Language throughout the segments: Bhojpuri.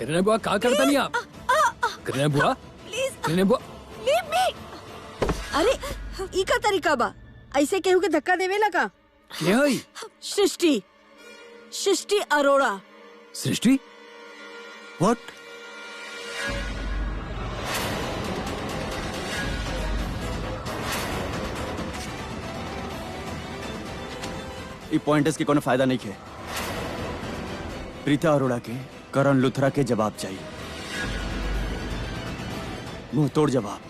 करीना बुआ का करता नहीं आप? करीना बुआ, प्लीज करीना बुआ, लीव मी। अरे ई का तरीका बा, ऐसे केहू के धक्का देवे लगा? क्या है? सृष्टि, सृष्टि अरोड़ा। सृष्टि? What? ई पॉइंटर्स के कोनो फायदा नहीं है। प्रीता अरोड़ा के करण लुथरा के जवाब चाहिए, मुंह तोड़ जवाब।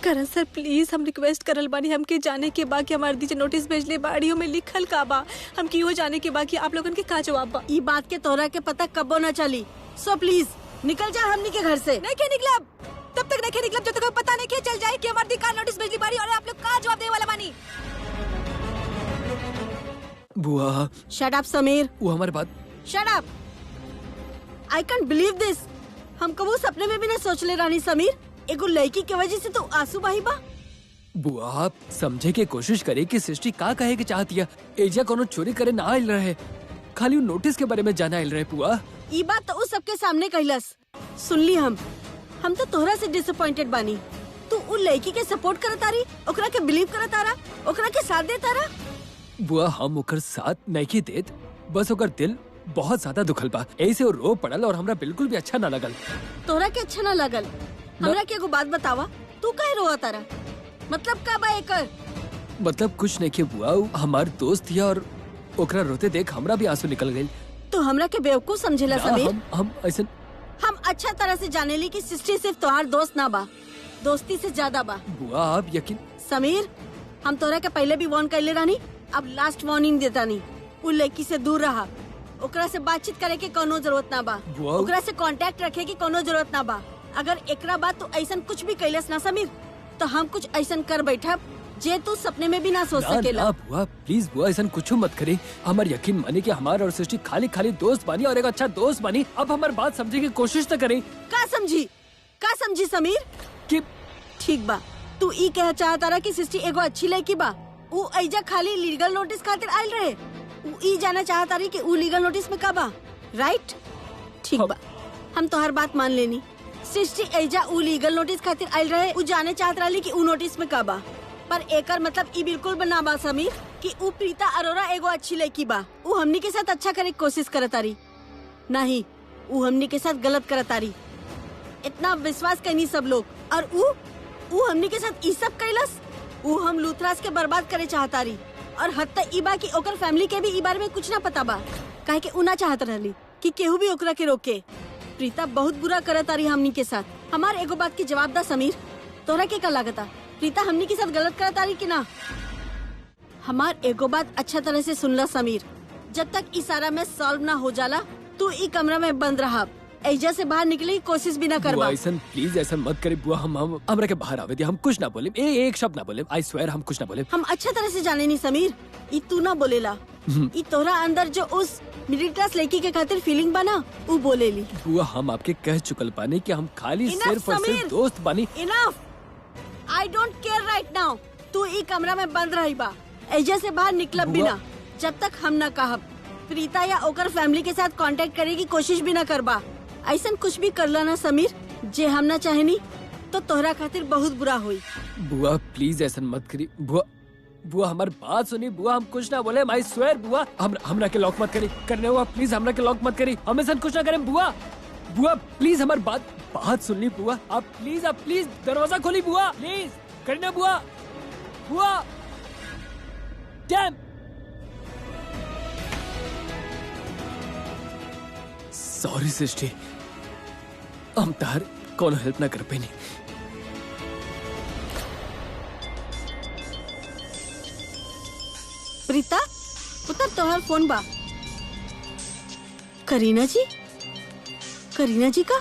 करण सर प्लीज हम रिक्वेस्ट करल बानी, हमके जाने के बा कि हमारे दीजिए नोटिस भेजले बाड़ियों में लिखल का बा, हमके यो जाने के बा कि आप लोगन के का जवाब बा। ई बात के तोरा के पता कबो न चली, सो प्लीज निकल जा हमनी के घर से। नहीं के निकलब, तब तक नहीं निकलब जब तक पता नहीं के चल जाए कि हमारे दी का नोटिस भेजली बाड़ी और आप लोग का जवाब देने वाला बानी। बुआ, शट अप समीर, वो हमारी बात। Shut up. I can't believe this. हम कबू सपने में भी न सोच ले रानी समीर, एगो लड़की के वजह से तो आंसू बही बा। बुआ आप समझे के कोशिश करे कि सृष्टि का कहे के चाहती है। एजा कोनो चोरी करे ना आइल रहे, खाली नोटिस के बारे में जाना आइल रहे। बुआ ई बात तो उस सबके सामने कहलस, सुन ली हम तो तोहरा से डिसअपॉइंटेड बानी। तू उन लड़की के सपोर्ट करता रही, ओकरा के बिलीव करता रहा, ओकरा के साथ देता रहा। बुआ हम ओकर साथ नहीं देत, बस ओकर दिल बहुत ज्यादा दुखल बा, ऐसे वो रो पड़ल और हमरा बिल्कुल भी अच्छा ना लगल। तोहरा के अच्छा ना लगल? हमरा के एगो बात बतावा, तू काहे रोआ तारा? मतलब का बा एकर? मतलब कुछ नहीं के बुआ, हमार दोस्त थी और ओकरा रोते देख हमरा भी आंसू निकल गए। तो हमरा के बेवकूफ समझेला समीर? हम ऐसे हम अच्छा तरह से जाने ली कि सृष्टि सिर्फ तोहार दोस्त ना बा, दोस्ती से ज्यादा बा। बुआ आप यकीन। समीर हम तोहरा के पहले भी वार्न कैले रानी, अब लास्ट वार्निंग देता नहीं। उ लड़की से दूर रहा, ओकरा से बातचीत करे के कोनो जरूरत ना बा, बुआ ओकरा से कांटेक्ट रखे की कोनो जरूरत ना बा। अगर एकरा बात तो ऐसा कुछ भी कैलस ना समीर, तो हम कुछ ऐसा कर बैठा जे तू सपने में भी ना सोच सकेला। ना बुआ प्लीज बुआ ऐसा कुछ मत करे। हमार यकीन माने कि हमार और सृष्टि खाली खाली दोस्त बानी और एक अच्छा दोस्त बानी। अब हमार बात समझे की कोशिश तो करें। का समझी समीर? कि ठीक बा, तू ई कह चाहता रहा कि सृष्टि एगो अच्छी लड़की बा, उ ऐजा खाली लीगल नोटिस खातिर आइल रहे। उ ई जाना चाहता रही कि उ लीगल नोटिस में का बा, राइट? ठीक बा, हम तो हर बात मान लेनी। सृष्टि ऐजा उ लीगल नोटिस खातिर आइल रहे, उ जाने चाहत रही कि उ नोटिस में का बा, पर एकर मतलब ई बिल्कुल बना बा समीर कि उ प्रीता अरोड़ा एगो अच्छी लड़की बा। उ हमनी के साथ अच्छा करे की कोशिश करता रही, नहीं उ हमनी के साथ गलत करता रही। इतना विश्वास करनी सब लोग, और उ हमनी के साथ ई सब कैलस। उ हम लूथरास के बर्बाद करे चाहता रही, और हत्ता ई बा कि ओकर फैमिली के भी ई बारे में कुछ ना पता बा, काहे कि उ ना चाहत रहली कि केहू भी ओकरा के रोके। प्रीता बहुत बुरा करत आ रही हमनी के साथ। हमार एगो बात की जवाब दा समीर, तोरा के का लागता प्रीता हमनी के साथ गलत करत आ रही कि ना? हमार एगो बात अच्छा तरह से सुनला समीर, जब तक ई सारा में सॉल्व ना हो जाला तू ई कमरा में बंद रहा, ऐजा से बाहर निकले की कोशिश भी ना करवा। ऐसा प्लीज ऐसा मत करे बुआ। हम हमरा के बाहर आवे दिया, हम कुछ ना बोले, एक शब्द ना बोले। आई स्वेयर हम कुछ ना बोले। हम अच्छा तरह से जाने नहीं समीर, ई तू ना बोलेला, ई तोरा अंदर जो उस मिडिल क्लास लड़की के खातिर फीलिंग बना उ बोलेली। बुआ हम आपके कह चुकल पानी कि हम खाली Enough, सिर्फ और सिर्फ समीर। दोस्त बानी। Enough, I don't care right now. तू ई कमरा में बंद रही बा, ऐजा से बाहर निकलब भी ना, जब तक हम ना कहब। प्रीता या ओकर फैमिली के साथ कांटेक्ट करे की कोशिश भी ना करबा। ऐसा कुछ भी करला ना समीर जे हम ना चाहेनी, तो तोहरा खातिर बहुत बुरा हुई। बुआ प्लीज ऐसा मत करी। बुआ हमारी बात सुनी। बुआ हम कुछ ना बोले, आई स्वेयर। बुआ हमरा के लॉक मत करी, करने हुआ प्लीज हमरा के लॉक मत करी, हम ऐसा कुछ ना करें। बुआ प्लीज हमारी बात सुन ली। बुआ आप प्लीज दरवाजा खोली। बुआ प्लीज करना। बुआ डैम। सॉरी सृष्टि, हम तार कौन हेल्प ना कर पानी। प्रीता पुत्र तोहर फोन बा। करीना जी का?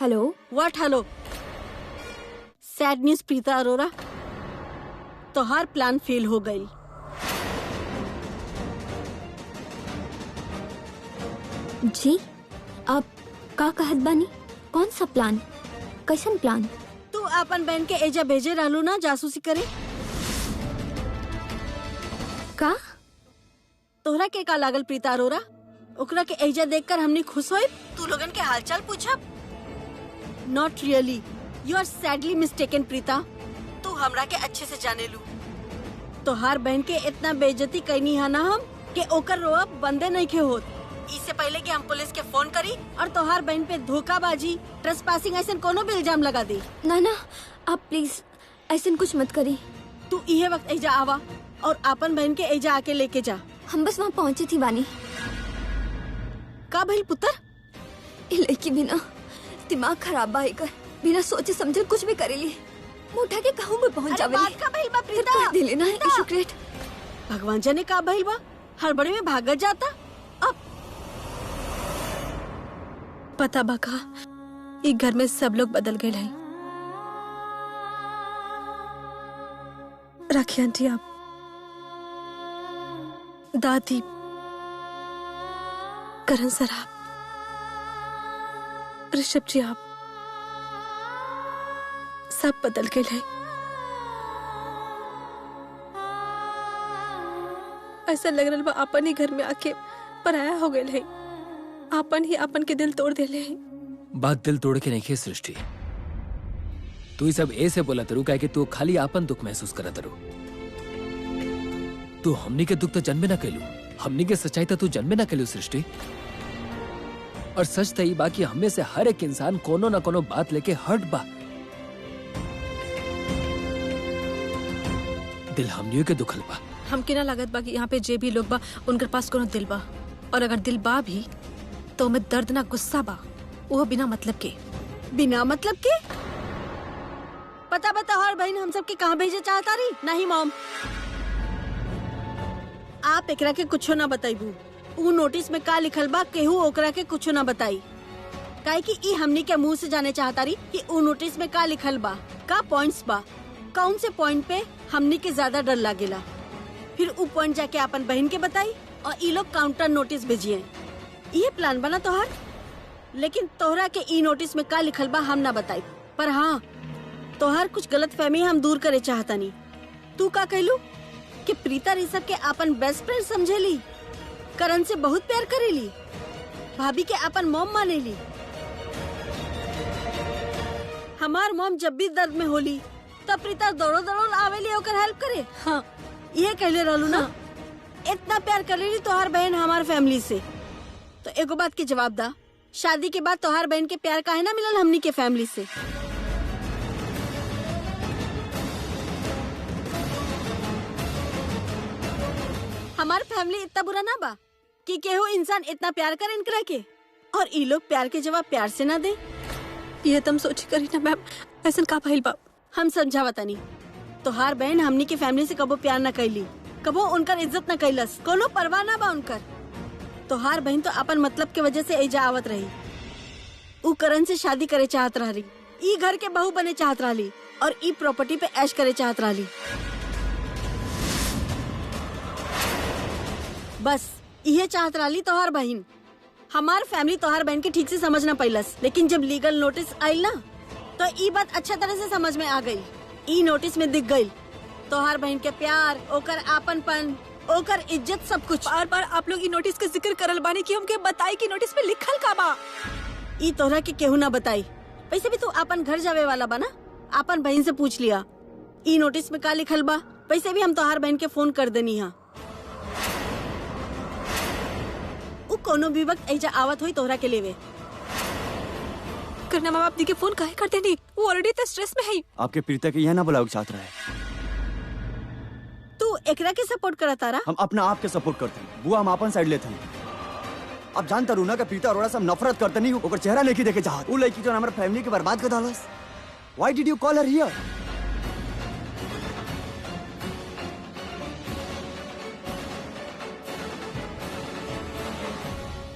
Hello. What hello? Sad news Preeta Arora, तोहार प्लान फेल हो गई। जी आप का कहत बानी? कौन सा प्लान? कैसन प्लान? तू अपन बहन के एजा भेजे रहलू ना जासूसी करे, का? तोहरा के का लागल प्रीता अरोरा? ओकरा के एजा देखकर हमने खुश होए? तू लोगन के हालचाल पूछब? Not really, you are sadly mistaken Preeta. तू हमरा के अच्छे से जाने लू। तोहार बहन के इतना बेइज्जती कैनी है ना हम कि ओकर रोअब बंदे नहीं के होत। इससे पहले कि हम पुलिस के फोन करी और तोहार बहन पे धोखाबाजी, ट्रेसपासिंग ऐसा कोनो भी इल्जाम लगा दी। ना ना, आप प्लीज ऐसा कुछ मत करी। तू इहे वक्त एजा आवा और अपन बहन के एजा आके लेके जा। हम बस वहाँ पहुँचे थी वानी। का भइल पुत्र? ये लड़की बिना दिमाग खराब बा एकर, बिना सोचे समझे कुछ भी करेली। उठा के कहूँ में पहुँच अरे जावेली। बात का भइल बा प्रीता? दिले ना प्रीता! सीक्रेट। भगवान जाने का भइल बा, हड़बड़ी में भागत जाता। अब पता बका, ये घर में सब लोग बदल गए हैं। राखी आंटी आप, दादी, करण सर आप, ऋषभ जी आप, सब बदल गए हैं। ऐसा लग रहा है अपन ही घर में आके पराया हो गए हैं। आपन ही अपन के दिल तोड़ देले हैं। बात दिल तोड़ के नहीं है सृष्टि। तू सब ऐसे बोला तरू क्या कि तू खाली आपन दुख महसूस करा तरू। तू हमनी के दुख तो जन्मे ना कैलू, हमनी के सच्चाई तो तू जन्मे ना कैलू सृष्टि। और सच तो बा कि हमें से हर एक इंसान कोनो ना कोनो बात लेके हट बा। दिल हमनियों के दुखल बा। हमके ना लागत बा कि यहाँ पे जे भी लोग बा उनके पास कोनो दिल बा, और अगर दिल बा भी तो में दर्द ना गुस्सा बा, वो बिना मतलब के। बिना मतलब के? पता बता और बहन हम सब के कहाँ भेजे चाहता रही? नहीं मॉम, आप एकरा के कुछो ना बताइबू। ऊ नोटिस में का लिखल बा केहू ओकरा के कुछो ना बताई। काहे कि ई हमनी के मुंह से जाने चाहता रही कि ऊ नोटिस में का लिखल बा, का पॉइंट्स बा, कौन से पॉइंट पे हमनी के ज्यादा डर लागेला। फिर ऊ पॉइंट जाके अपन बहन के बताई और ई लोग काउंटर नोटिस भेजिए। ये प्लान बना तोहर, लेकिन तोहरा के ई नोटिस में का लिखल बा हम ना बताई। पर हाँ, तोहर कुछ गलत फहमी हम दूर करे चाहता नहीं। तू का कहलू कि प्रीता ऋषभ के अपन बेस्ट फ्रेंड समझेली, करण से बहुत प्यार करेली, भाभी के अपन मॉम मानेली। हमार मॉम जब भी दर्द में होली तब प्रीता दौड़ो दौड़ो आवेली ओकर हेल्प करे। हाँ, ये कहले रहलू ना। इतना प्यार करेली तोहार बहन हमार फैमिली से। तो एगो बात के जवाब दा, शादी के बाद तोहार बहन के प्यार काहे ना मिलल हमनी के फैमिली से? हमार फैमिली इतना बुरा ना बा कि केहू इंसान इतना प्यार करे इनकरा के, और ई लोग प्यार के जवाब प्यार से ना दे। ये तुम सोची करी ना मैम, ऐसा का भइल बा? हम समझावता नहीं। तोहार बहन हमनी के फैमिली से कबो प्यार ना कैली, कबो उनकर इज्जत ना कैलस, कोनो परवाह ना बा उनकर। तोहार बहन तो अपन मतलब के वजह से एजा आवत रही। ऊ करण से शादी करे चाहत रही, ई घर के बहू बने चाहत रही, और ई प्रॉपर्टी पे ऐश करे चाहत रही। बस ये चाहत रही तोहार बहन। हमार फैमिली तोहार बहन के ठीक से समझ ना पैलस, लेकिन जब लीगल नोटिस आयल ना तो ई बात अच्छा तरह से समझ में आ गई। ई नोटिस में दिख गई तोहार बहन के प्यार, ओकर आपनपन, ओकर इज्जत, सब कुछ। बार बार आप लोग ई नोटिस का जिक्र करल बानी कि हमके बताई कि नोटिस में लिखल का बा। ई तोहरा के केहू ना बताई। वैसे भी तू अपन घर जावे वाला बा ना, अपन बहन से पूछ लिया ई नोटिस में का लिखल बा। वैसे भी हम तोहार बहन के फोन कर देनी हा, ऊ कोनो भी वक्त ऐजा आवत हुई तोहरा के लेवे। करना माँ बाप दी के फोन काहे करते नहीं, वो ऑलरेडी तो स्ट्रेस में है। आपके प्रीता के यह ना बुलाओ चाहत रहे। तू एकरा के सपोर्ट करा तारा? हम अपना आप के सपोर्ट करते हैं बुआ, हम अपन साइड लेते हैं। अब जानता रू ना कि प्रीता अरोड़ा से हम नफरत करते नहीं, ओकर चेहरा नहीं देखे चाहत। वो लड़की जो हमारे फैमिली के बर्बाद कर डालस। Why did you call her here?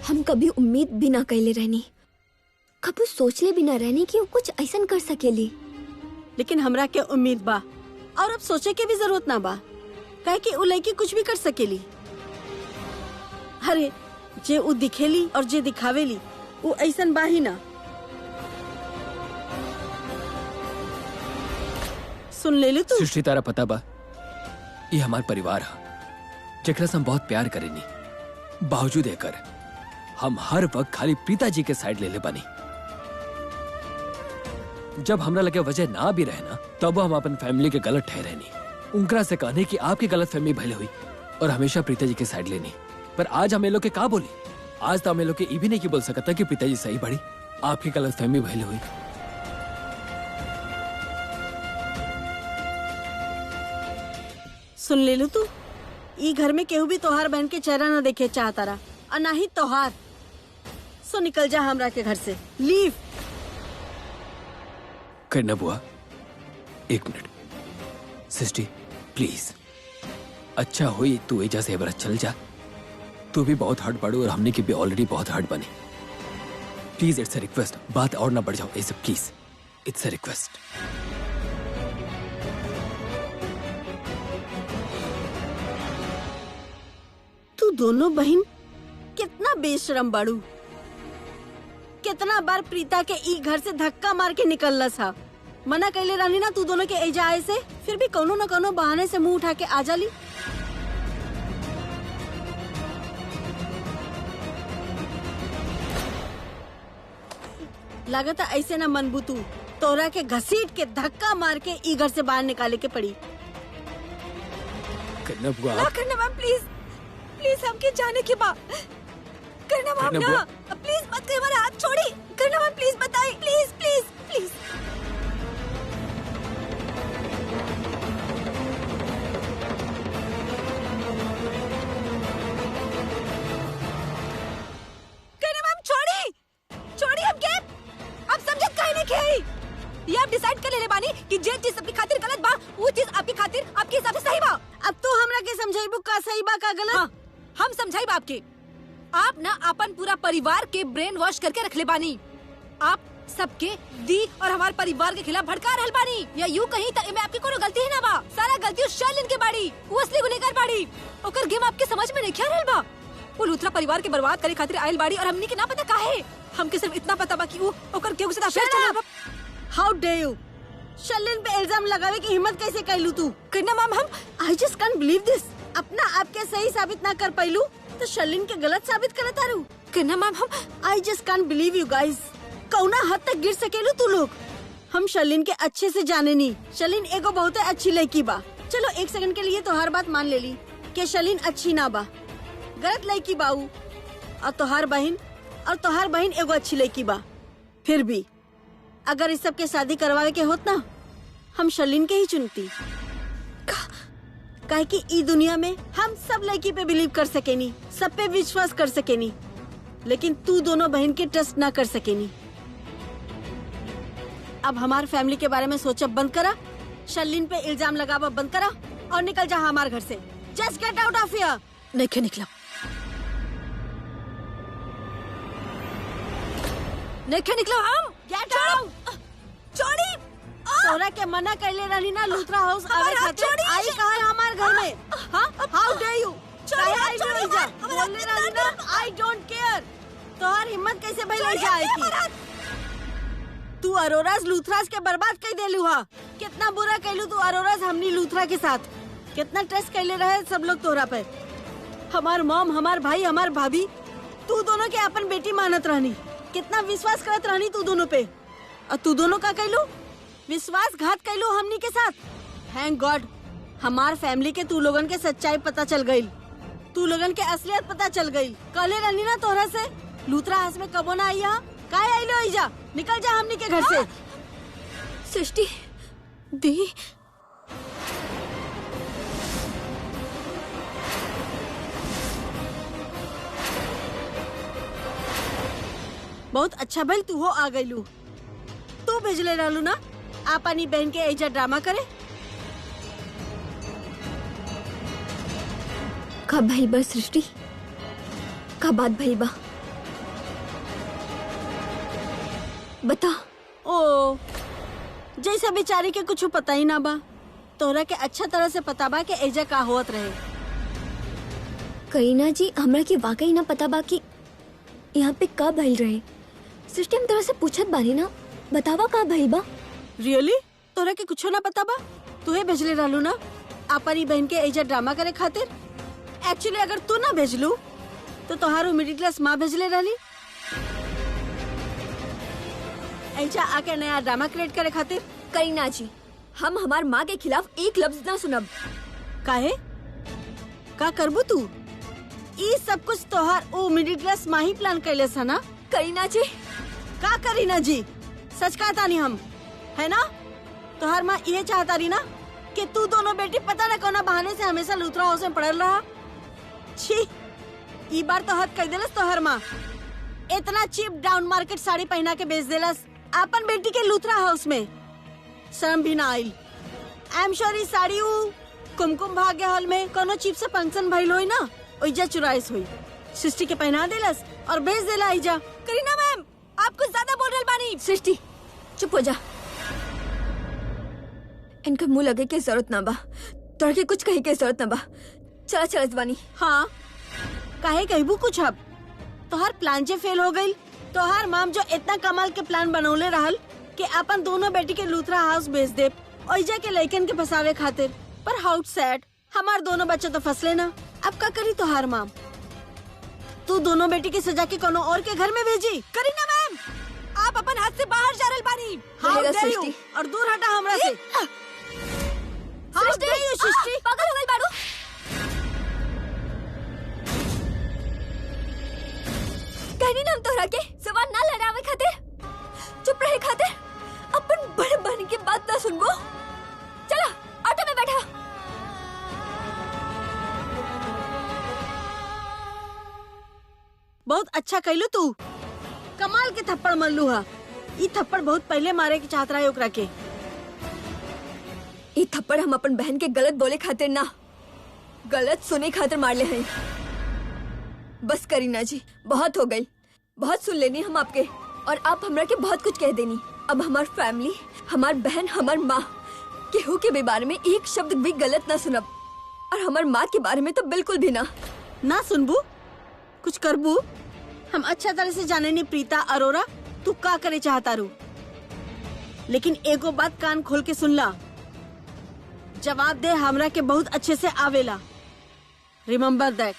हम कभी उम्मीद भी ना कैले रहनी, कभी सोचले भी ना रहनी कि वो कुछ ऐसा कर सकेली। लेकिन हमरा के उम्मीद बा, और अब सोचे के भी जरूरत ना बा, काहे कि उ लड़की कुछ भी कर सकेली। अरे जे उ दिखेली और जे दिखावेली उ ऐसन बा ही ना। सुन ले तू। सृष्टि तारा पता बा, ये हमार परिवार है, जेकरा से हम बहुत प्यार करेनी, बावजूद एकर हम हर वक्त खाली प्रीता जी के साइड ले बानी। जब हमरा लगे वजह ना भी रहे ना, तब हम अपन फैमिली के गलत ठहरे नहीं। उनकरा से कहने की आपकी गलत फहमी भले हुई और हमेशा प्रीता जी के साइड लेनी। पर आज हम लोग के का बोली? आज तो हम लोग के ये भी नहीं की बोल सकता कि प्रीता जी सही बड़ी, आपकी गलत फहमी भले हुई। सुन ले लू तू, ई घर में केहू भी तोहार बहन के चेहरा न देखे चाहता रहा, और ना ही तोहार। सो निकल जा हमरा के घर से, लीव। करना बुआ, एक मिनट। सिस्टी प्लीज, अच्छा हुई तू एजा से एबरा चल जा। तू भी बहुत हर्ट पड़ू और हमने की भी ऑलरेडी बहुत हर्ट बनी। प्लीज इट्स अ रिक्वेस्ट, बात और ना बढ़ जाओ ऐसे, प्लीज इट्स अ रिक्वेस्ट। तू दोनों बहन कितना बेशरम बाड़ू। कितना बार प्रीता के ई घर से धक्का मार के निकलला सा। मना कैले रहनी ना तू दोनों के एजा आए से, फिर भी कोनो न कोनो बहाने से मुंह उठा के आ जाली। लागता ऐसे ना मनबू तू, तोरा के घसीट के धक्का मार के ई घर से बाहर निकाले के पड़ी। करना बुआ, ना करना मैम, प्लीज प्लीज हमके जाने के बाद करना मैम करना ना, प्लीज मत कर, हमारा हाथ छोड़ी। करना मैम प्लीज बताइए, प्लीज प्लीज प्लीज। करना मैम छोड़ी, छोड़ी हमके। अब समझत काहे नहीं खेई? ये आप डिसाइड कर ले बानी कि जे चीज अपनी खातिर गलत बा, वो चीज आपकी खातिर आपके हिसाब से सही बा। अब तू हमरा के समझाइबू का सही बा का गलत? हाँ, हम समझाइब आपके। आप ना अपन पूरा परिवार के ब्रेन वॉश करके रख ले बानी। आप सबके दी और हमारे परिवार के खिलाफ भड़का रहल बानी, या यूं कहीं तक में आपकी कोनो गलती ही ना बा। सारा गलती उस शर्लिन के बाड़ी, वो असली गुनहगार बाड़ी। ओकर गेम आपके समझ में नहीं क्या रहल बा? वो लूथरा परिवार के बर्बाद करे खातिर आयल बाड़ी और हमनी के ना पता काहे। हमके सिर्फ इतना पता बा कि वो ओकर केहू से अफेयर चल बा। हाउ डे यू शर्लिन पे इल्जाम लगावे की हिम्मत कैसे कैलू तू? करना मैम हम आई जस्ट कांट बिलीव दिस। अपना आपके सही साबित ना कर पाइलू तो शर्लिन के गलत साबित करत आरू। करना मैम हम आई जस्ट कांट बिलीव यू गाइस। कौना हद तक गिर सकेलू तू लोग? हम शर्लिन के अच्छे से जाने नी। शर्लिन एगो बहुत अच्छी लड़की बा। चलो एक सेकंड के लिए तो हर बात मान ले ली कि शर्लिन अच्छी ना बा, गलत लड़की बाऊ। और तोहार बहन एगो अच्छी लड़की बा। फिर भी अगर इस सब के शादी करवावे के होत ना, हम शर्लिन के ही चुनती। काहे कि ई दुनिया में हम सब लड़की पे बिलीव कर सकेनी, सब पे विश्वास कर सकेनी, लेकिन तू दोनों बहन के ट्रस्ट ना कर सकेनी। अब हमार फैमिली के बारे में सोचब बंद करा, शर्लिन पे इल्जाम लगावा बंद करा और निकल जा हमारे घर से। जस्ट गेट आउट ऑफ हियर। नहीं निकला, नहीं निकला हम। Get out. छोड़ी। तोरा के मना कैले रहनी ना लूथरा हाउस आवे खातिर। आई कहा हमारे घर में? हाँ, हाउ डे यू? बोलने रहनी ना, आई डोंट केयर। तोहार हिम्मत कैसे भइल ऐजा आई की? तू अरोराज लूथराज के बर्बाद कर देलू हा। कितना बुरा कैलू तू अरोराज हमनी लूथरा के साथ। कितना ट्रस्ट कैले रहे सब लोग तोरा पे। हमार मॉम, हमार भाई, हमार भाभी, तू दोनों के अपन बेटी मानत रहनी। कितना विश्वास करत रहनी तू दोनों पे, और तू दोनों का कैलू? विश्वासघात कैलू हमनी के साथ। थैंक गॉड हमार फैमिली के तू लोगन के सच्चाई पता चल गई। तू लोगन के असलियत पता चल गई। कहले रहनी ना तोहरा से लूथरा हाउस में कबो ना आई। काहे आइलो आइजा? निकल जा हमनी के घर से। सृष्टि दी, बहुत अच्छा भइल तू हो आ गईलू। तू भेजले रहलू ना आपनी बहन के ऐजा ड्रामा करे। का भइल बा सृष्टि? का बात भइल बा? बता। ओ जैसा बेचारी के कुछ पता ही ना बा। तोरा के अच्छा तरह से पता बा कि ऐजा का होत रहे। करीना जी, हमरा के वाकई ना पता बा कि यहाँ पे का भइल रहे। सृष्टि हम तोरा से पूछत बानी ना, बतावा का भइल बा? रियली तोरा के कुछ ना पता बा? तुहे भेजले रहलू ना आपनी बहन के ऐजा ड्रामा करे खातिर। एक्चुअली अगर तू ना भेजलू तो तोहारू मिडिल क्लास माँ भेजले रहली ऐसा आके नया ड्रामा क्रिएट करे खातिर। करीना जी, हम हमार माँ के खिलाफ एक लफ्ज ना सुनब। काहे का करबू तू? ई सब कुछ तोहार ओ मिडिल क्लास माँ ही प्लान कैले था ना? करीना जी, का करीना जी, सच कहता नहीं हम, है ना? तोहार माँ ये चाहता रही ना कि तू दोनों बेटी पता न कोना बहाने से हमेशा लूथरा हाउस में पड़ल रहा। छी, ई बार तो हद कर देलस तोहार माँ। इतना चीप डाउन मार्केट साड़ी पहना के बेच देलस अपन बेटी के लूथरा हाउस में। शर्म भी ना आइल। आई एम श्योर ई साड़ी ऊ कुमकुम भाग्य हॉल में कोनो चीप से फंक्शन भइल होई ना, ओइजा चुराइस हुई, सृष्टि के पहना देलस और बेच देला इजा। करीना मैम, आप कुछ ज्यादा बोल रहे बानी। सृष्टि चुप हो जा। इनका मुंह लगे के जरूरत ना बा, तोड़ के कुछ कहे के जरूरत ना बा। चला चला जवानी। हाँ, काहे कहबू कुछ अब? तोहार प्लान जे फेल हो गई। तोहार माम जो इतना कमाल के प्लान बनौले रहल कि अपन दोनों बेटी के लूथरा हाउस बेच दे ओइजा के लइकन के फसावे खातिर, पर हाउ सैड, हमार दोनों बच्चे तो फसले ना। अब का करी तोहार माम? तू दोनों बेटी की सजा के कोनो और के घर में भेजी। करीना मैम, आप अपन हाथ से बाहर जा रहे बानी। हाउ रहेगा डेयर यू, सृष्टि। और दूर हटा हमरा से। हाउ डेयर यू सृष्टि। पागल हो गई बाड़ू। कहनी ना हम तोहरा के सवाल ना लड़ावे खातिर, चुप रहे खातिर, अपन बड़े बहन की बात ना सुनबो। चला ऑटो में बैठा। बहुत अच्छा कहलू तू, कमाल के थप्पड़ मल्लू हा। ई थप्पड़ बहुत पहले मारे के चाहत रहे ओकरा के। ये थप्पड़ हम अपन बहन के गलत बोले खातिर ना, गलत सुने खातिर मार ले हैं। बस करीना जी, बहुत हो गई, बहुत सुन लेनी हम आपके, और आप हमरा के बहुत कुछ कह देनी। अब हमार फैमिली, हमार बहन, हमार माँ, केहू के भी बारे में एक शब्द भी गलत ना सुनब, और हमार माँ के बारे में तो बिल्कुल भी ना। ना सुनबू, कुछ करबू। हम अच्छा तरह से जाने नहीं प्रीता अरोरा तू का करे चाहता रू, लेकिन एगो बात कान खोल के सुन ला, जवाब दे हमरा के बहुत अच्छे से आवेला। Remember that.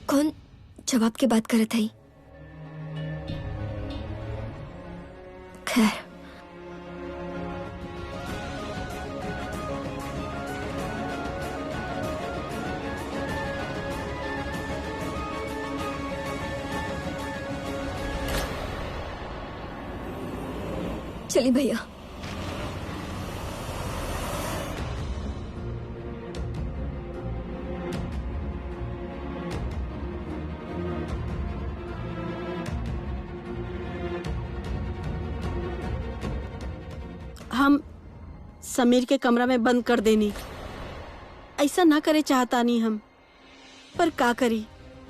कौन जवाब की बात करत है? खैर, चलिए भैया। हम समीर के कमरा में बंद कर देनी, ऐसा ना करे चाहता नहीं हम, पर का करी,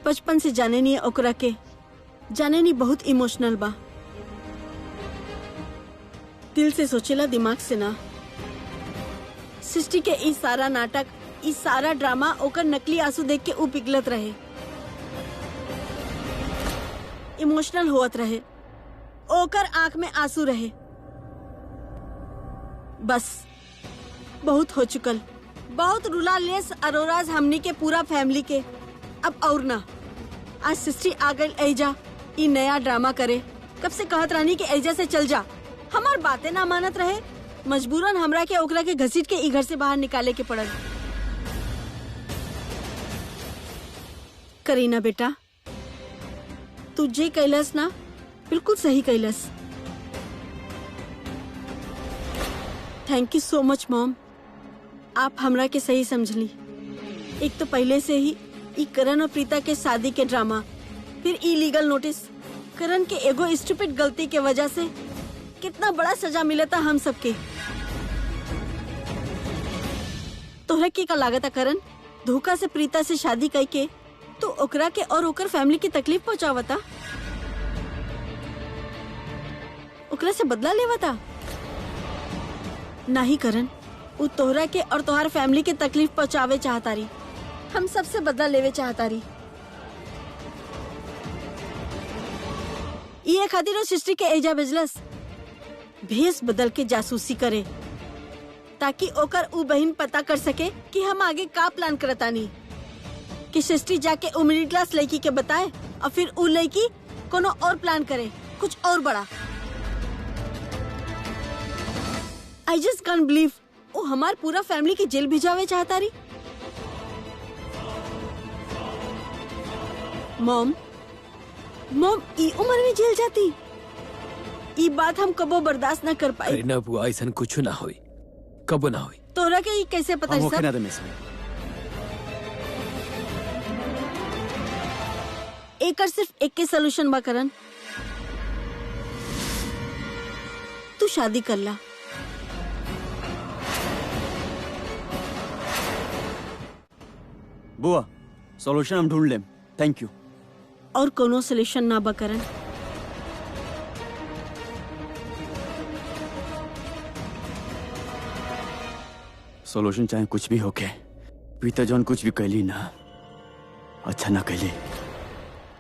बचपन से जाने नहीं ओकरा के, जाने नहीं बहुत इमोशनल बा। दिल से सोचेला, दिमाग से ना। सृष्टि के ई सारा नाटक, ई सारा ड्रामा ओकर नकली आंसू देख के ऊ पिघलत रहे, इमोशनल होत रहे, ओकर आंख में आंसू रहे। बस बहुत हो चुकल, बहुत रुला लेस अरोराज हमनी के पूरा फैमिली के। अब और ना, आज सृष्टि आ गई ऐजा ई नया ड्रामा करे। कब से कहत रानी के ऐजा से चल जा, हमार बातें ना मानत रहे, मजबूरन हमरा के ओकरा के घसीट के ई घर से बाहर निकाले के पड़ल। करीना बेटा, तू जे कैलस ना बिल्कुल सही कैलस। थैंक यू सो मच मॉम, आप हमरा के सही समझली। एक तो पहले से ही ई करण और प्रीता के शादी के ड्रामा, फिर ई लीगल नोटिस, करण के एगो स्टूपिड गलती के वजह से कितना बड़ा सजा मिला था हम सबके। तोहरा के का लागत करण, धोखा से प्रीता से शादी करके तो ओकरा के और ओकर फैमिली की तकलीफ पहुंचावता, ओकरा से बदला लेवता? नहीं करण, वो तोहरा के और तोहार फैमिली के तकलीफ पहुंचावे चाहता रही। हम सबसे बदला लेवे चाहता रही। ये खातिर सृष्टि के एजा भेजलस भेस बदल के जासूसी करे ताकि ओकर उ बहन पता कर सके कि हम आगे का प्लान करतानी, कि सृष्टि जाके उ मिडिल क्लास लड़की के बताए और फिर उ लड़की कोनो और प्लान करे, कुछ और बड़ा। आई जस्ट कांट बिलीव वो हमार पूरा फैमिली की जेल भिजावे चाहता रही। मॉम ई उम्र में जेल जाती, ई बात हम कबो बर्दाश्त न कर पाए। करीना बुआ ऐसा कुछ ना हुई, कबो ना हुई। तोरा के ई कैसे पता हम सब? ना दे इसमें। एकर सिर्फ एक के सोल्यूशन बा करन, तू शादी कर ला। बुआ सॉल्यूशन हम ढूंढ लेम, थैंक यू। और कोनो सोल्यूशन ना बा करन। सॉल्यूशन चाहे कुछ भी होके, प्रीता जौन कुछ भी कहली ना अच्छा ना कहली।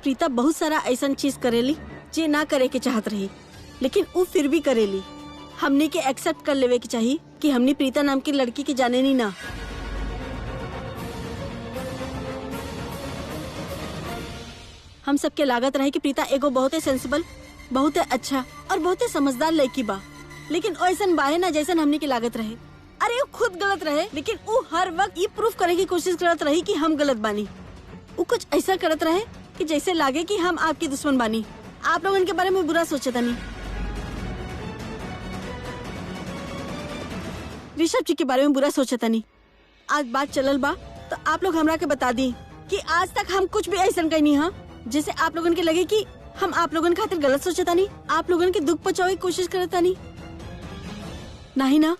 प्रीता बहुत सारा ऐसा चीज करेली जे ना करे के चाहत रही, लेकिन वो फिर भी करेली। हमने के एक्सेप्ट कर लेवे के चाहिए कि हमने प्रीता नाम की लड़की के जाने नहीं ना। हम सबके लागत रहे कि प्रीता एगो बहुत ही सेंसिबल, बहुत ही अच्छा और बहुत ही समझदार लड़की बा, लेकिन ऐसा बाहे ना जैसन हमने की लागत रहे। अरे वो खुद गलत रहे, लेकिन वो हर वक्त ये प्रूफ करे की कोशिश करत रही कि हम गलत बानी। वो कुछ ऐसा करत रहे कि जैसे लागे कि हम आपकी दुश्मन बानी, आप लोगों के बारे में बुरा सोचता नहीं। ऋषभ जी के बारे में बुरा सोचता नहीं। आज बात चलल बा तो आप लोग हमरा के बता दी कि आज तक हम कुछ भी ऐसा कहीं नहीं, हाँ जैसे आप लोगन के लगे कि हम आप लोगन खातिर गलत सोचता नहीं, आप लोगन के दुख पहुंचावे की कोशिश करता नहीं। नहीं ना,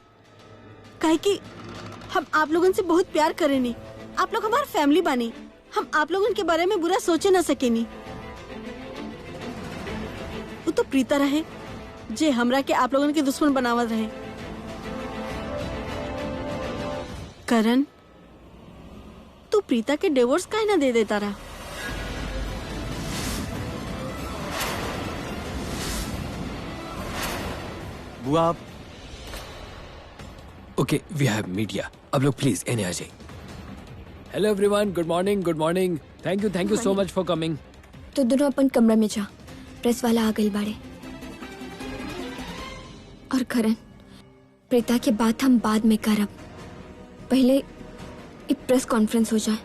काहे कि हम आप लोगन से बहुत प्यार करे नहीं। आप लोग हमारी फैमिली बानी, हम आप लोगन के बारे में बुरा सोचे ना सके नहीं। वो तो प्रीता रहे जे हमरा के आप लोगन के दुश्मन बनावत रहे। करण, तू प्रीता के डिवोर्स काहे ना दे देता रहा? बुआ आप ओके, वी हैव मीडिया। अब लोग प्लीज एने आ जाइए। Hello everyone, good morning, good morning. Thank you so मच फॉर कमिंग। तो दोनों अपन कमरा में जा, प्रेस वाला आ गई बाड़े। और करण, प्रीता के बात हम बाद में करब, पहले एक प्रेस कॉन्फ्रेंस हो जाए।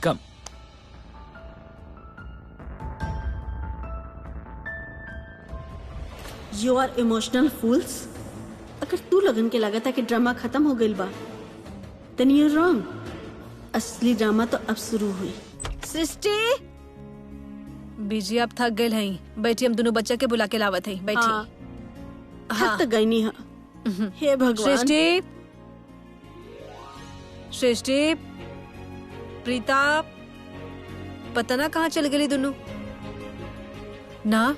Come. You are emotional fools. अगर तू लगन के लगा था कि ड्रामा खत्म हो गई बा, देन यू रॉन्ग। असली ड्रामा तो अब शुरू हुई। सृष्टि, बीजी आप थक गए हैं, बैठी, हम दोनों बच्चा के बुला के लावत हैं, बैठी। थक तो गई नहीं। हाँ। हे भगवान। सृष्टि, सृष्टि, प्रीता, पता ना कहाँ चल गई दोनों ना,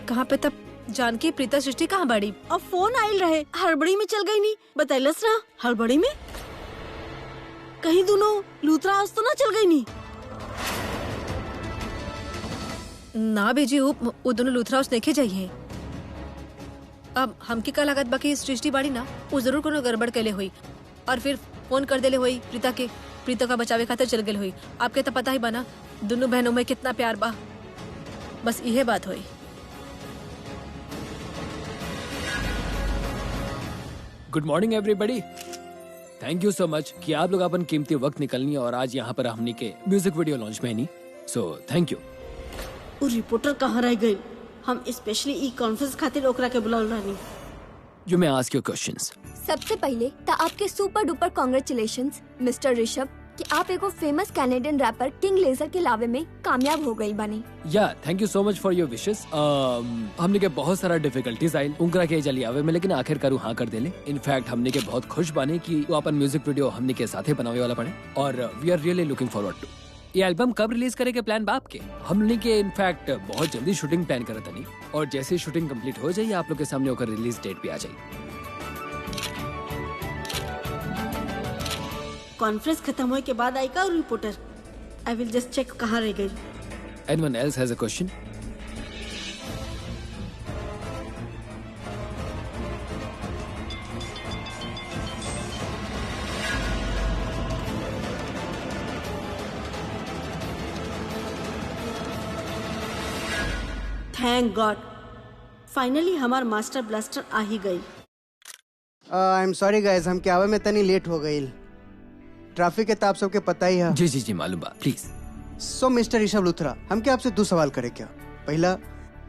कहाँ पे तब जानकी प्रीता सृष्टि कहाँ बाड़ी? और फोन आयल रहे, हड़बड़ी में चल गई नहीं, बतैलस ना। हड़बड़ी में कहीं दोनों लूथरा हाउस तो ना चल गई नहीं? ना भेजी वो दोनों लूथरा हाउस देखे जाइए। अब हमके का लागत बाकी सृष्टि बाड़ी ना, वो जरूर कोनो गड़बड़ कैले हुई और फिर फोन कर देले हुई प्रीता का बचावे खातिर चल गई हुई। आपके तो पता ही बना दोनों बहनों में कितना प्यार बा, बस यही बात हुई। Good morning everybody. Thank you so मच कि आप लोग अपन कीमती वक्त निकलनी और आज यहाँ पर हमनी के म्यूजिक वीडियो लॉन्च में नहीं, सो थैंक यू। वो रिपोर्टर कहाँ रह गई? हम स्पेशली ई कॉन्फ्रेंस खातिर ओकरा के बुलाल रहनी। You may ask your questions. सबसे पहले तो आपके super duper congratulations mister Rishabh कि आप एगो famous Canadian rapper king Laser के लावे में कामयाब हो गई बनी। या थैंक यू सो मच फॉर योर विशेस। हमने के बहुत सारा डिफिकल्टीज आयल उनकरा के जली आवे में, लेकिन आखिरकार हाँ कर देले। इनफैक्ट हमने के बहुत खुश बाने कि वो अपन म्यूजिक वीडियो हमने के साथे बनावे वाला पड़े और वी आर रियली लुकिंग फॉरवर्ड टू। ये एल्बम कब रिलीज करे के प्लान बाप के? हमने के इनफैक्ट बहुत जल्दी शूटिंग प्लान करत तनी और जैसे शूटिंग कंप्लीट हो जाए आप लोग के सामने होकर रिलीज डेट भी आ जाए। कॉन्फ्रेंस खत्म होने के बाद आएगा और reporter. I will just check कहाँ रह गई। Anyone else has a question? Thank god, finally हमार मास्टर ब्लास्टर आ ही गई। आई एम सॉरी गाइस, हम क्या में तनी लेट हो गई। ट्रैफिक के तो आप सबके पता ही है। जी जी जी मालूम बा, please. So mister Rishabh Luthra, हम क्या आपसे दो सवाल करे क्या। पहला,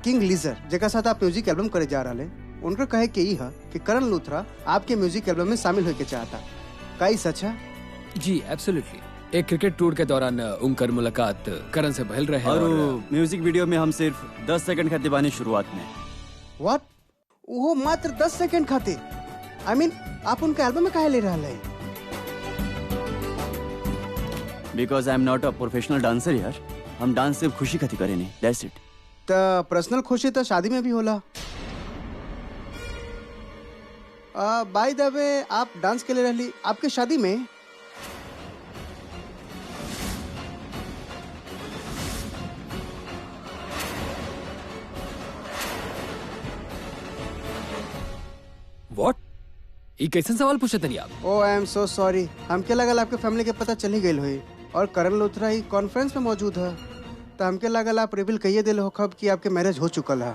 किंग लीजर जेका साथ आप म्यूजिक एल्बम करे जा रहा है, उनका कहे के ई है कि करण लूथरा आपके म्यूजिक एल्बम में शामिल होके चाहता, का ई सच है? जी एब्सोल्युटली। एक क्रिकेट टूर के दौरान उनकर मुलाकात करण से भइल रहे और म्यूजिक वीडियो में हम सिर्फ 10 सेकंड खातिर बानी शुरुआत में। व्हाट? वो मात्र 10 सेकंड खातिर? आई मीन आप उनका एल्बम में काहे ले रहा है? Because I am not a professional dancer यार। हम डांस सिर्फ खुशी खातिर करे नहीं, दैट्स इट। तो पर्सनल खुशी तो शादी में भी होला। बाय द वे, आप डांस के लिए रहली आपके शादी में? व्हाट? ये कैसे सवाल पूछे तनी आप? ओ आई एम सो सॉरी, हमके लगल आपके फैमिली के पता चली गई हुई और करण लूथरा ही कॉन्फ्रेंस में मौजूद है, तो हमके लगल आप रिवील कहिए दिल हो खब कि आपके मैरिज हो चुकल है।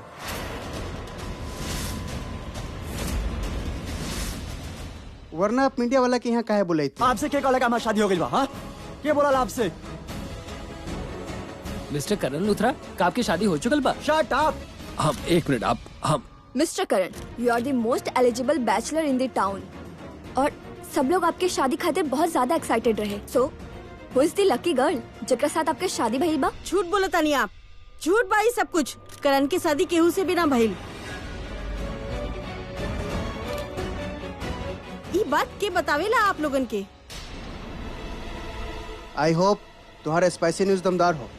वरना आप मीडिया वाला के यहाँ काहे बुलाई थी? आपसे क्या लगा हमारी शादी हो गई बा? हाँ, क्या बोला आपसे? मिस्टर करण लूथरा, का आपकी शादी हो चुकल बा? Shut up. हम एक मिनट, आप हम mister Karan, you are the most eligible bachelor in the town और सब लोग आपके शादी खातिर बहुत ज्यादा एक्साइटेड रहे। So who is the Lucky girl जेकरा साथ आपके शादी भइल बा? झूठ बोला तानी आप, झूठ बाई सब कुछ। करण की शादी केहू से भी ना भइल। ये बात के बतावेला आप लोगन के? आई होप तुम्हारा स्पाइसी न्यूज दमदार हो।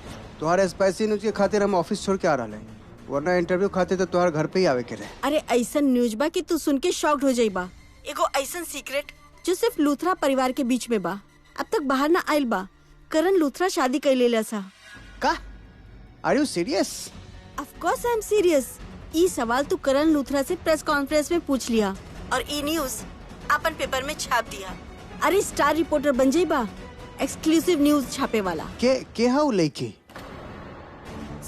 तुम्हारे स्पाइसी न्यूज के खातिर हम ऑफिस छोड़ के आ रहा है, वरना इंटरव्यू खातिर तो तुम्हारे घर पे ही आवे के रहे। अरे ऐसा न्यूज बा कि तू सुन के शॉक्ड हो जाइबा। एगो ऐसा सीक्रेट जो सिर्फ लूथरा परिवार के बीच में बा, अब तक बाहर ना आइल बा। करण लूथरा शादी कर लेला सा। का? Are you serious? Of course I am serious. ई सवाल तू करण लूथरा से प्रेस कॉन्फ्रेंस में पूछ लिया और ई न्यूज अपन पेपर में छाप दिया। अरे स्टार रिपोर्टर बन जाइबा, एक्सक्लूसिव न्यूज छापे वाला। के हाउ लड़की?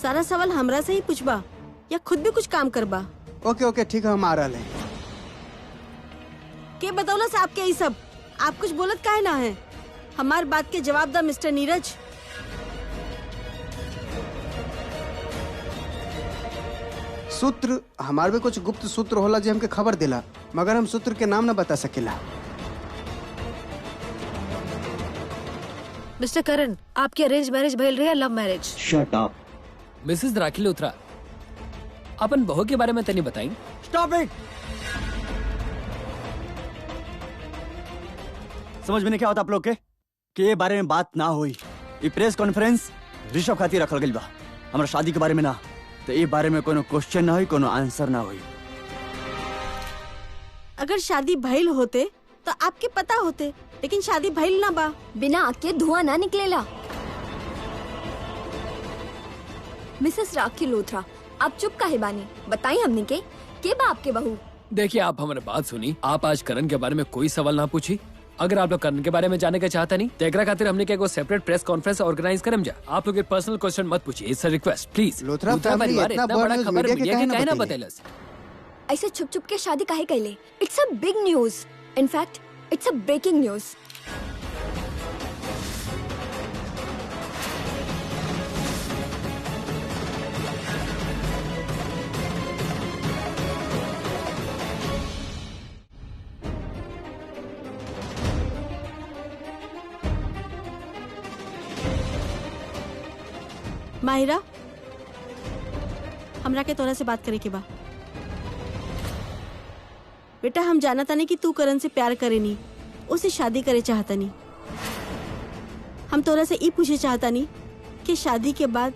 सारा सवाल हमरा से ही पूछबा या खुद भी कुछ काम करबा? ओके ओके ठीक है, हम आ रहा है। के बतौला से आपके ये सब? आप कुछ बोलत काहे ना है? हमार बात के जवाब दा मिस्टर नीरज। सूत्र हमारे में कुछ गुप्त सूत्र होला जो हमके खबर दिला, मगर हम सूत्र के नाम न बता सकेला। मिस्टर करण, आपकी अरेंज मैरिज भइल रहे या love marriage? Shut up. Mrs Rakhi Luthra, अपन बहू के बारे में तनी बताई। Stop it. समझ में नहीं क्या होता आप लोग के कि ये बारे में बात ना हुई। ये प्रेस कॉन्फ्रेंस ऋषभ खातिर रखल गई बा, हमारा शादी के बारे में ना। तो ये बारे में कोनो क्वेश्चन ना हुई, कोनो आंसर ना हुई। अगर शादी भइल होते तो आपके पता होते, लेकिन शादी भइल ना बा। बिना आग के धुआं ना निकलेला। मिसेस राखी लूथरा, आप चुप काहे बानी? बताई हमनी के बा आपके बहू? देखिए, आप हमारी बात सुनी। आप आज करण के बारे में कोई सवाल ना पूछी। अगर आप लोग करण के बारे में जाने का चाहता नहीं तो एकरा खातिर हमने क्या सेपरेट प्रेस कॉन्फ्रेंस ऑर्गेनाइज करम जा। आप लोग पर्सनल क्वेश्चन मत पूछिए, it's a request please. Luthra family इतना बड़ा न्यूज़ खबर मीडिया के काहे ना बतैलस? ऐसे छुप छुप के शादी काहे कैले? It's a big news, in fact it's a breaking news. Mahira, हमरा के तोरा से बात करे के बा। बेटा, हम जाना तानी कि तू करण से प्यार करेनी, उसे शादी करे चाहता नहीं। हम तोरा से ई पूछे चाहता नहीं कि शादी के बाद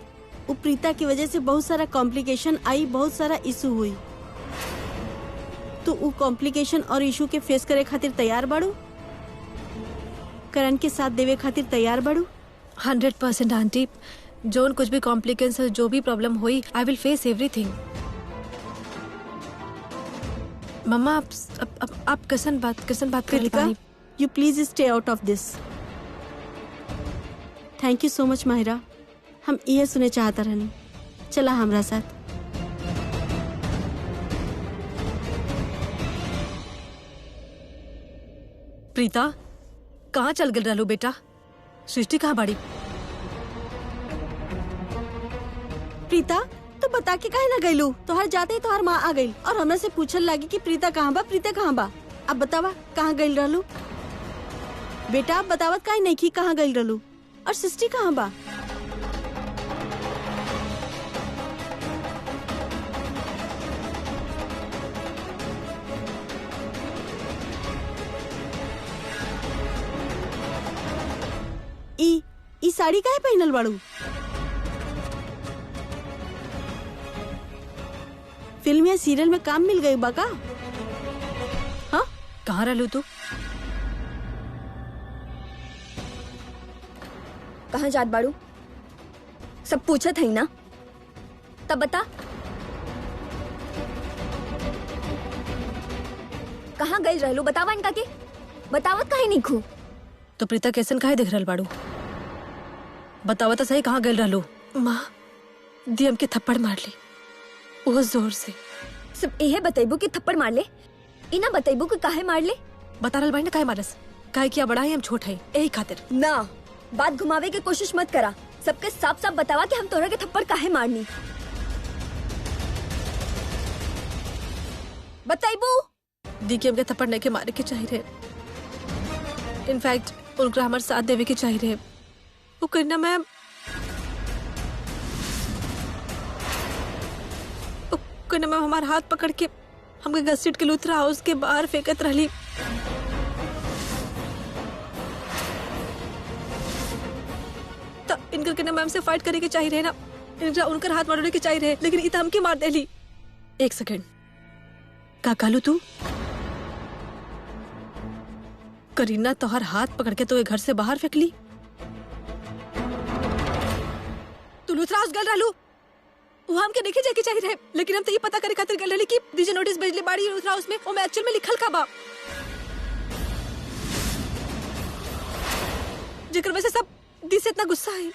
उ प्रीता की वजह से बहुत सारा कॉम्प्लिकेशन आई, बहुत सारा इशू हुई। तो उ कॉम्प्लिकेशन और इशू के फेस करे खातिर तैयार बाड़ू? करण के साथ देवे खातिर तैयार बड़ू? 100% आंटी। जोन कुछ भी कॉम्प्लिकेशन, जो भी प्रॉब्लम हुई, I will face everything. Mama आप कैसन बात कर रही Kritika, you please stay out of this. Thank you so much Mahira, हम ये सुने चाहता रहनी। चला हमरा साथ। प्रीता, कहाँ चल गल रहलू बेटा? सृष्टि कहाँ बाड़ी? प्रीता, तो बता के काहे ना गईलू? तोहर जाते ही तोहर माँ आ गई और हमरा से पूछल लगी कि प्रीता कहाँ बा, प्रीता कहाँ बा। अब बतावा कहाँ गईल रहलू? बेटा अब बतावत काहे नहीं की कहाँ गईल रहलू? और सृष्टि कहाँ बा? ई साड़ी काहे पहनल बाड़ू? फिल्म या सीरियल में काम मिल गई बा का? हाँ, कहाँ रहलू तू? कहाँ जात बाड़ू? सब पूछत है ना, तब बता कहाँ गई रहलू? बतावा इनका के, बतावत काहे नहीं खू? तो प्रीता कैसन काहे देख रहल बाड़ू? बतावा तो सही, कहाँ गल रहलू? माँ दी हमके थप्पड़ मार ली बहुत जोर से। सिर्फ यही बतेबू कि थप्पड़ मार ले, इना बतेबू कि काहे मार ले? बता रहल बाड़ी ना काहे मारस? काहे किया बड़ा है, हम छोट है, यही खातिर। ना, बात घुमावे की कोशिश मत करा। सबके साफ साफ बतावा कि हम तोहरा के थप्पड़ काहे मारनी। बताइबू? दी के हमके थप्पड़ नहीं के मारे के चाहिए रहे। इनफैक्ट उनका हमारे साथ देवे के चाहिए रहे। वो करना मैम, करना मैम हमारा हाथ पकड़ के हमके घसीट के लूथरा हाउस के बाहर फेंकत रहली। तो इनकर करना मैम से फाइट करे के चाहिए रहे ना, इनका उनकर हाथ मारने के चाहिए रहे, लेकिन इतना हमके मार देली। एक सेकंड, का कालू तू? करीना तोहर हाथ पकड़ के तो ये घर से बाहर फेंक ली? तू लूथरा हाउस गल रहलू, वो हमके देखे जाके चाहिए रहे, लेकिन हम तो ये पता करे खातिर गल रहली कि डीजे नोटिस भेजले बाड़ी लूथरा हाउस में, ओमे एक्चुअल में लिखल का बा, जेकर वजह से सब दी से इतना गुस्सा है।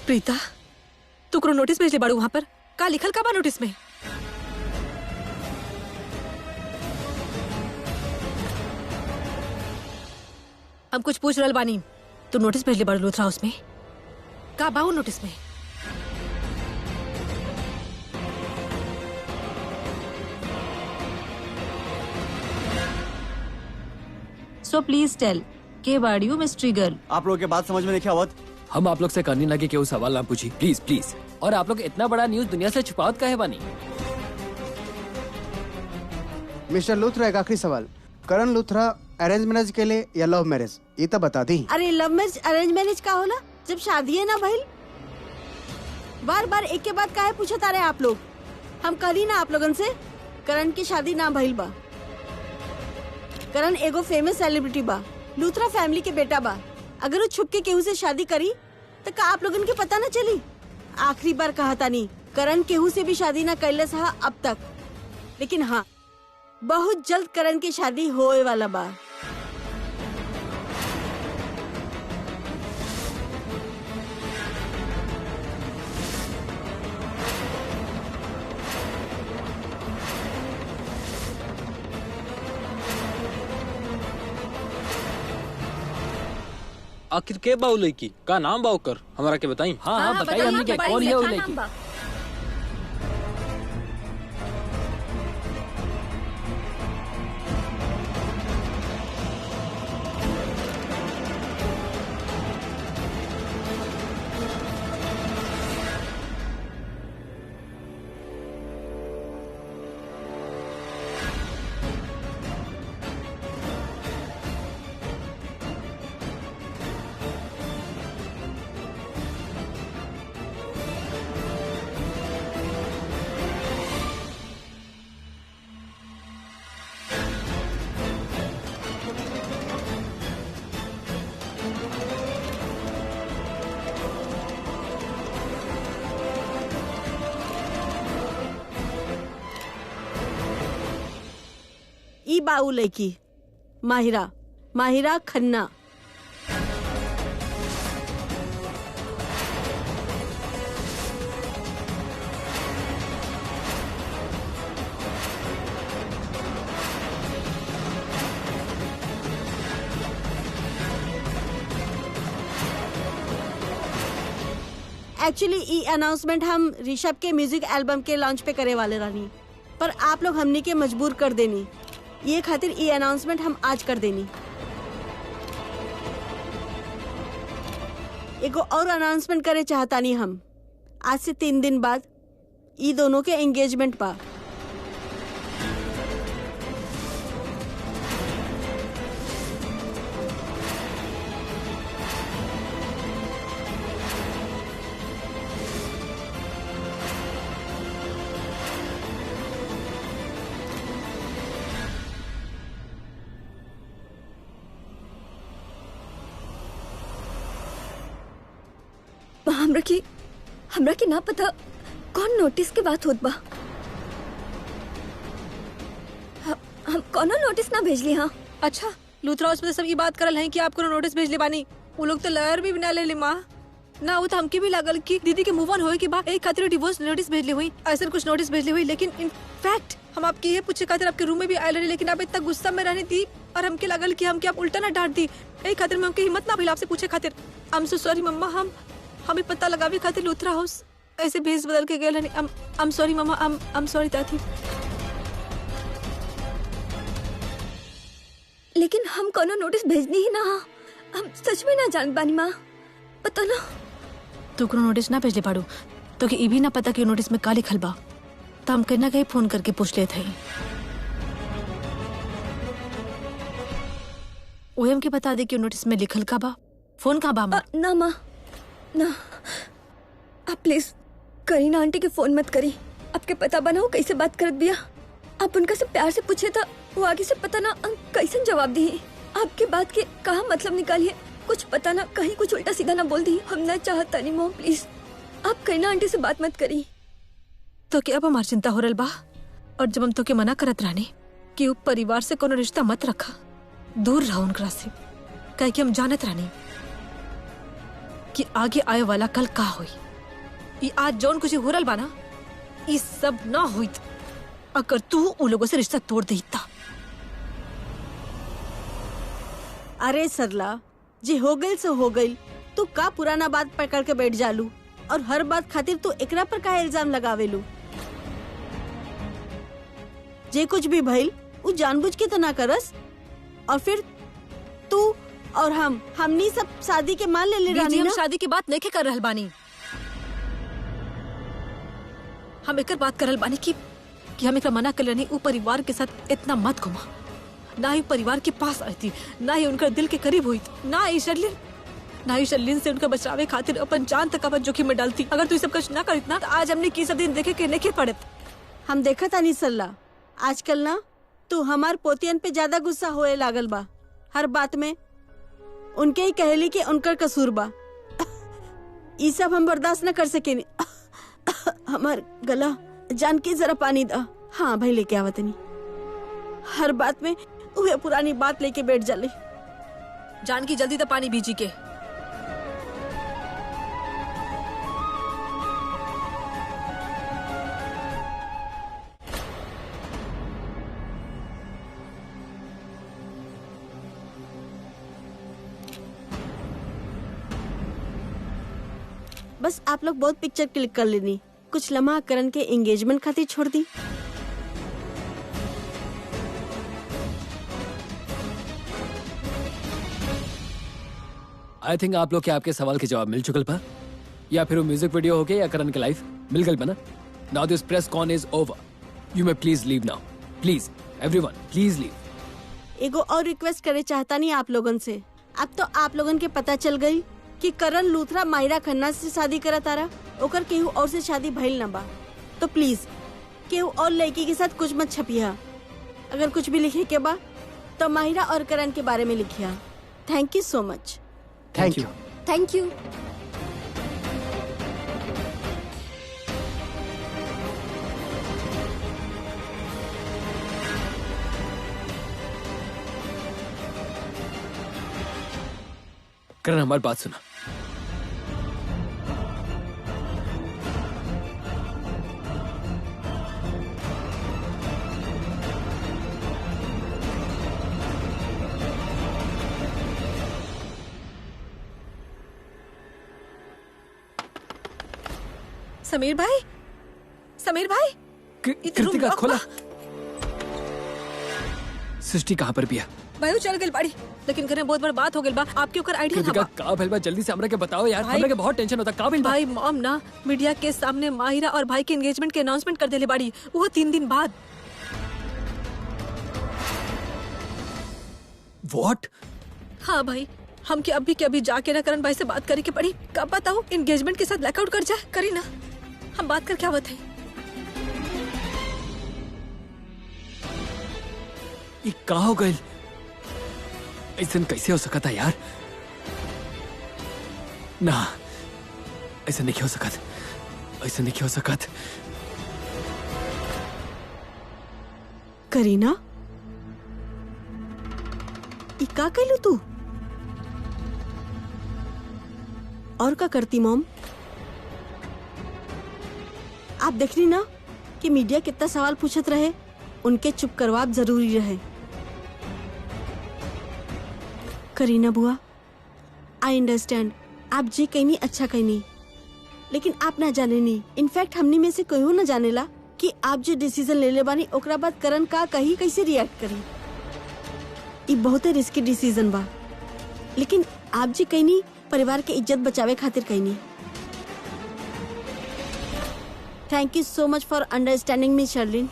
प्रीता, तू को नोटिस भेजले बाड़ू, वहां पर का लिखल का बा नोटिस में? हम कुछ पूछ रहल बानी, तू नोटिस भेजले बाड़ू लूथरा हाउस में, का बा वो नोटिस में? सो प्लीज टेल, के बाड़ियो मिस्ट्री गर्ल? आप लोगों के बात समझ में नहीं आवत? हम आप लोग से करनी ना कि केहू सवाल ना पूछी, प्लीज प्लीज। और आप लोग इतना बड़ा न्यूज दुनिया से छुपावत काहे बानी? मिस्टर लूथरा, एक आखिरी सवाल। करण लूथरा अरेंज मैरिज के लिए या लव मैरिज, ये तो बता दी। अरे लव मैरिज अरेंज मैरिज का होला जब शादी है ना भइल? बार बार एक के बाद काहे पूछत आ रहे आप लोग? हम कहली ना आप लोगन से, करण की शादी ना भइल बा। करण एगो फेमस सेलिब्रिटी बा, लूथरा फैमिली के बेटा बा। अगर वो छुप के केहू से शादी करी तो का आप लोगन के पता न चली? आखिरी बार कहा तानी, करण केहू से भी शादी ना कैले सहा अब तक, लेकिन हाँ बहुत जल्द करण की शादी होए वाला बा। आखिर के बाऊ लड़की का नाम बाऊ कर हमारा के बताई? हाँ हाँ बताइए, हमने क्या, कौन है वो लड़की? ई बाऊ लड़की माहिरा माहिरा खन्ना। एक्चुअली ई अनाउंसमेंट हम ऋषभ के म्यूजिक एल्बम के लॉन्च पे करे वाले रानी, पर आप लोग हमनी के मजबूर कर देनी, ये खातिर ई अनाउंसमेंट हम आज कर देनी। एगो और अनाउंसमेंट करे चाहतानी हम, आज से 3 दिन बाद ई दोनों के एंगेजमेंट बा। हमरा के ना पता कौन नोटिस के बात होत बा। हम कोनो नोटिस ना भेजली। हाँ अच्छा, लूथरा उसमें सब ये बात करल है कि आपको नोटिस भेजले बानी। वो लोग तो लॉयर भी बना ले माँ ना। वो तो हमके भी लागल कि दीदी के मूव ऑन होए के बाद एक खातिर डिवोर्स नोटिस भेजले हुई, ऐसा कुछ नोटिस भेजले हुई। लेकिन इनफैक्ट हम आपकी ये पूछे खातिर आपके रूम में भी आयल रही, लेकिन आप इतना गुस्सा में रहने दी और हमके लागल कि हमके आप उल्टा ना डांट दी। एक खातिर में हमके हिम्मत ना भइल आपसे पूछे खातिर। I am so sorry mama. हमें पता लगावे खातिर लूथरा हाउस ऐसे भेज बदल के गेल। आई एम सॉरी मम्मा। आई एम सॉरी ताती। लेकिन हम कोनो नोटिस भेजनी ही ना। हम सच में ना जान बानी माँ, पता ना। तू कोनो नोटिस ना भेजले पाड़ू तो कि ई भी ना पता कि नोटिस में का लिखल बा, तो हम कहीं ना कहीं फोन करके पूछ लेते हैं। वो हमके बता दे कि नोटिस में लिखल का बा, फोन का बा। ना माँ ना, आप प्लीज करीना आंटी के फोन मत करी। आपके पता बनाओ कैसे बात करत बिया। आप उनका से प्यार से पूछे था, वो आगे से पता ना कैसे जवाब दी। आपके बात के कहा मतलब निकालिए, कुछ पता ना कहीं कुछ उल्टा सीधा ना बोल दी। हम ना चाहता नहीं मॉम, प्लीज आप करीना आंटी से बात मत करी। तो क्या अब हमारी चिंता हो रहा बा, और जब हम तो के मना करत रहने कि वो परिवार से कोनो रिश्ता मत रखा, दूर रहो उनकरा से, कहे कि हम जानत रहने कि आगे आए वाला कल का हुई। ये आज जौन कुछ हो रहा बा ना, ये सब ना हुई अगर तू उन लोगों से रिश्ता तोड़ देता। अरे सरला जी, हो गई सो हो गई। तू का पुराना बात पकड़ के बैठ जालू और हर बात खातिर तू एकरा पर का इल्जाम लगावेलू। जे कुछ भी भइल वो जानबूझ के तो ना करस। और फिर तू और हमनी सब शादी के मान ले रानी हम ना। शादी की बात नहीं कर रहल बानी। हम एक बात करल बानी कि हम एक मना कर लेनी। वो परिवार के साथ इतना मत घुमा, ना ही परिवार के पास रहती, ना ही उनका दिल के करीब हुई, ना ही शर्लिन से उनका बचावे खातिर अपन जान तक अपन जोखिम में डालती। अगर तू सब कुछ ना करित ना, तो आज हमने की सब दिन देखे के नहीं पड़त। हम देखा था नहीं सल्ला, आजकल ना तू हमार पोतियन पे ज्यादा गुस्सा होए लागल बा। हर बात में उनके ही कहली कि उनकर कसूर बा। ये सब हम बर्दाश्त न कर सके। हमार गला जान के जरा पानी दा। हाँ भाई लेके आवत नहीं। हर बात में वह पुरानी बात लेके बैठ जाले। जान की जल्दी तो पानी बीजी के। बस आप लोग बहुत पिक्चर क्लिक कर लेनी, कुछ लम्हा करण के एंगेजमेंट खातिर छोड़ दी। आई थिंक आप लोग के आपके सवाल के जवाब मिल चुकल पा, या फिर वो म्यूजिक वीडियो हो गया या करण के लाइफ मिल गल बना। Now this press con is over, you may please leave now, please everyone please leave. एगो और रिक्वेस्ट करे चाहता नहीं आप लोगन से। अब तो आप लोगन के पता चल गई कि करण लूथरा माहिरा खन्ना से शादी करा तारा, ओकर केहू और से शादी भइल ना बा। तो प्लीज केहू और लड़की के साथ कुछ मत छपिया। अगर कुछ भी लिखे के बा तो माहिरा और करण के बारे में लिखिया। Thank you so much. Thank you. Thank you. Karan हमारी बात सुना। समीर भाई, समीर भाई, कृतिका खोला। सृष्टि कहाँ पर पिया? भाई वो चल गई बाड़ी, लेकिन करे बहुत बड़ बात हो गई बा। आपके ऊपर आइडिया था कृतिका बा। का भइल बा? जल्दी से हमरा के बताओ यार, भाई- हमरा के बहुत टेंशन होता। का भइल बा? भाई मॉम ना मीडिया के सामने माहिरा और भाई के एंगेजमेंट के अनाउंसमेंट कर देले बाड़ी, वो 3 दिन बाद। व्हाट? हाँ भाई, हम के अभी जाके ना करण भाई से बात करे के पड़ी। कब बताऊं एंगेजमेंट के साथ ब्लैकआउट कर जाए। करी ना, हम बात कर क्या बात है। ये का हो गई? ऐसा कैसे हो सका था यार? ना, ऐसा नहीं हो सकत, ऐसा नहीं हो सकत। करीना, ई का कहलू तू? और का करती मॉम? आप देखनी ना कि मीडिया कितना सवाल पूछत रहे, उनके चुप करवाब जरूरी रहे। करीना बुआ, आई अंडरस्टैंड, आप जी कहनी अच्छा कहनी, लेकिन आप ना जाने नी। इनफैक्ट हमनी में से कोई हो न जानेला कि आप जो डिसीजन ले ले बानी ओकरा बाद करण का कहीं कैसे रिएक्ट करी। ई बहुत रिस्की डिसीजन बा, लेकिन आप जी कहनी परिवार के इज्जत बचावे खातिर कहनी। थैंक यू सो मच फॉर अंडरस्टैंडिंग मी शर्लिन।